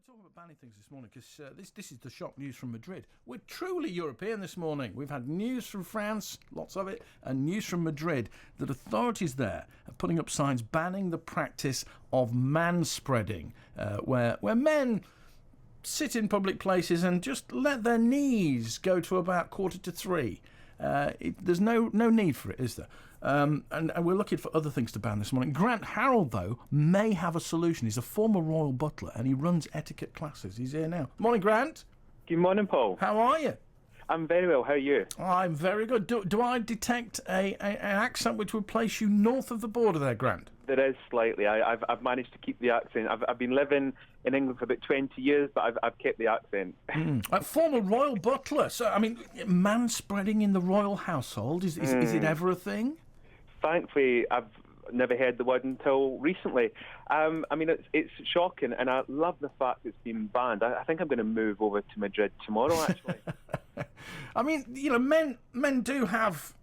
talking about banning things this morning because this is the shock news from Madrid. We're truly European this morning. We've had news from France, lots of it, and news from Madrid that authorities there are putting up signs banning the practice of manspreading, where men sit in public places and just let their knees go to about 2:45. There's no need for it, is there? And we're looking for other things to ban this morning. Grant Harrold, though, may have a solution. He's a former Royal Butler and he runs etiquette classes. He's here now. Morning, Grant. Good morning, Paul. How are you? I'm very well. How are you? I'm very good. Do I detect an accent which would place you north of the border there, Grant? There is slightly. I've managed to keep the accent. I've been living in England for about 20 years, but I've kept the accent. Former Royal Butler. So, I mean, manspreading in the royal household, is it ever a thing? Thankfully, I've never heard the word until recently. I mean, it's shocking, and I love the fact it's been banned. I think I'm going to move over to Madrid tomorrow, actually. I mean, men do have,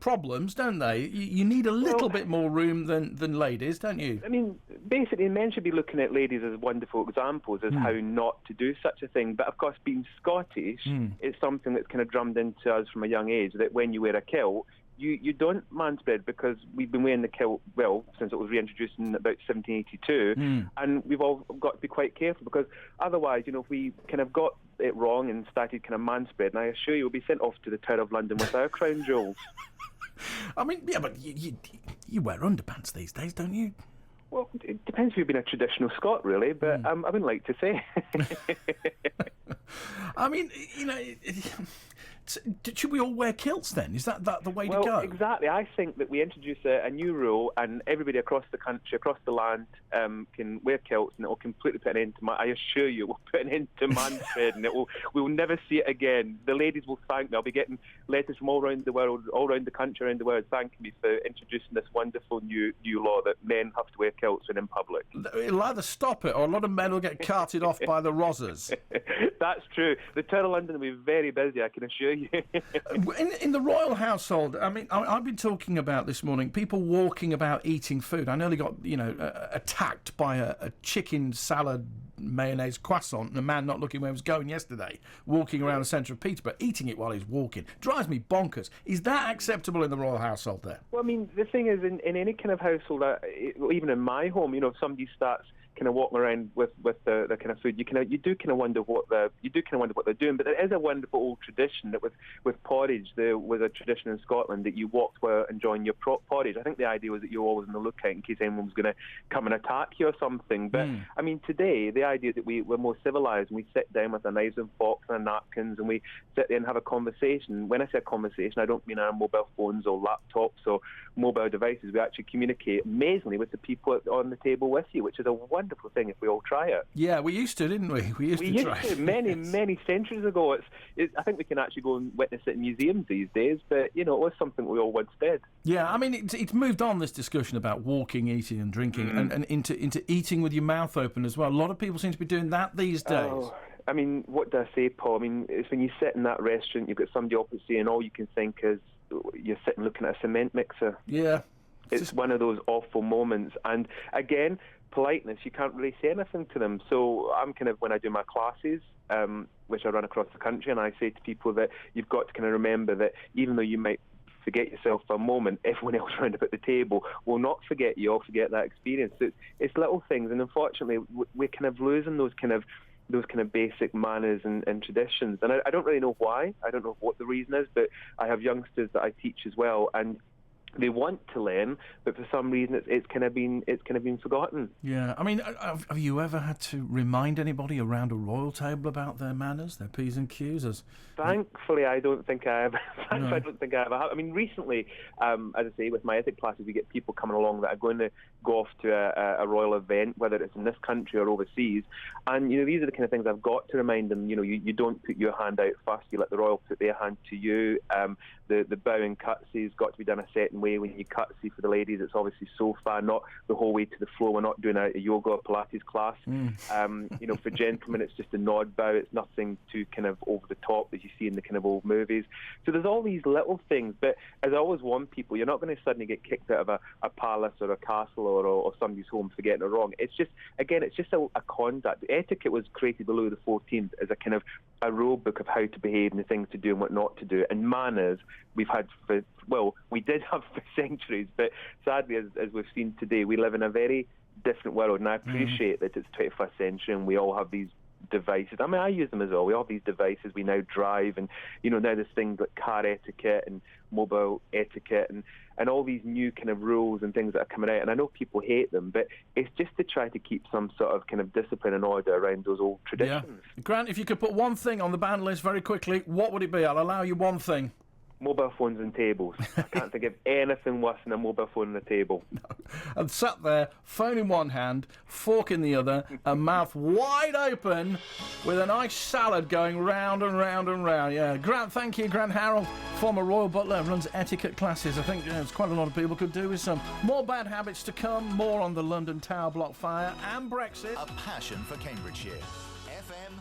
problems, don't they? You need a little bit more room than ladies, don't you? I mean, basically, men should be looking at ladies as wonderful examples as how not to do such a thing. But, of course, being Scottish is something that's kind of drummed into us from a young age, that when you wear a kilt, you don't manspread, because we've been wearing the kilt, since it was reintroduced in about 1782, and we've all got to be quite careful, because otherwise, if we kind of got it wrong and started kind of manspread, and I assure you we'll be sent off to the Tower of London with our crown jewels. I mean, yeah, but you wear underpants these days, don't you? Well, it depends if you've been a traditional Scot, really, but I wouldn't like to say. I mean, should we all wear kilts then? Is that the way to go? Well, exactly. I think that we introduce a new rule, and everybody across the country, across the land, can wear kilts, and it will completely put an end to I assure you, it will put an end to manspread, and we will never see it again. The ladies will thank me. I'll be getting letters from all around the world, all around the country, around the world, thanking me for introducing this wonderful new law that men have to wear kilts when in public. It'll either stop it, or a lot of men will get carted off by the rozzers. That's true. The Tower of London will be very busy, I can assure you. In the royal household, I mean, I've been talking about this morning, people walking about eating food. I nearly got, attacked by a chicken salad mayonnaise croissant and a man not looking where he was going yesterday, walking around the centre of Peterborough, eating it while he's walking. Drives me bonkers. Is that acceptable in the royal household there? Well, I mean, the thing is, in any kind of household, even in my home, if somebody starts kind of walking around with the kind of food, you do kind of wonder what they're doing. But there is a wonderful old tradition that with porridge, there was a tradition in Scotland that you walked while enjoying your porridge. I think the idea was that you were always on the lookout in case anyone was going to come and attack you or something. But I mean, today the idea that we're more civilised and we sit down with our knives and forks and our napkins and we sit there and have a conversation. When I say a conversation, I don't mean our mobile phones or laptops or mobile devices. We actually communicate amazingly with the people on the table with you, which is a wonderful thing if we all try it. Yeah, we used to, didn't we? We used to many centuries ago. I think we can actually go and witness it in museums these days, but it was something we all once did. Yeah, I mean, it's moved on, this discussion about walking, eating and drinking, and into eating with your mouth open as well. A lot of people seem to be doing that these days. Oh, I mean, what do I say, Paul? I mean, it's when you sit in that restaurant, you've got somebody opposite you, and all you can think is you're sitting looking at a cement mixer. Yeah. It's one of those awful moments. And again, politeness, you can't really say anything to them. So I'm kind of, when I do my classes, which I run across the country, and I say to people that you've got to kind of remember that even though you might forget yourself for a moment, everyone else around about the table will not forget you or forget that experience. So it's little things, and unfortunately we're kind of losing those kind of basic manners and traditions. And I don't really know why. I don't know what the reason is, but I have youngsters that I teach as well, and they want to learn, but for some reason it's kind of been forgotten. Yeah, I mean, have you ever had to remind anybody around a royal table about their manners, their P's and Q's? Thankfully, I don't think I have. I don't think I have. I mean, recently, as I say, with my ethics classes, we get people coming along that are going to go off to a royal event, whether it's in this country or overseas, and these are the kind of things I've got to remind them. You don't put your hand out first. You let the royal put their hand to you. The bow and curtsy has got to be done a certain way when you curtsy for the ladies. It's obviously sofa, not the whole way to the floor. We're not doing a yoga or Pilates class. You know, for gentlemen, it's just a nod bow. It's nothing too kind of over the top that you see in the kind of old movies. So there's all these little things. But as I always warn people, you're not going to suddenly get kicked out of a palace or a castle or somebody's home for getting it wrong. It's just, again, it's just a conduct. Etiquette was created by Louis XIV as a kind of a rule book of how to behave and the things to do and what not to do. And manners we've had for, well, we did have for centuries, but sadly, as we've seen today, we live in a very different world. And I appreciate that it's 21st century and we all have these devices. I mean, I use them as well. We all have these devices. We now drive, and you know, now there's things like car etiquette and mobile etiquette and all these new kind of rules and things that are coming out. And I know people hate them, but it's just to try to keep some sort of kind of discipline and order around those old traditions. Yeah. Grant, if you could put one thing on the ban list very quickly, what would it be? I'll allow you one thing. Mobile phones and tables. I can't think of anything worse than a mobile phone on a table. No. And sat there, phone in one hand, fork in the other, and mouth wide open with a nice salad going round and round and round. Yeah, Grant, thank you. Grant Harrold, former Royal Butler, runs etiquette classes. I think there's quite a lot of people could do with some. More bad habits to come, more on the London Tower Block fire and Brexit. A passion for Cambridgeshire. FM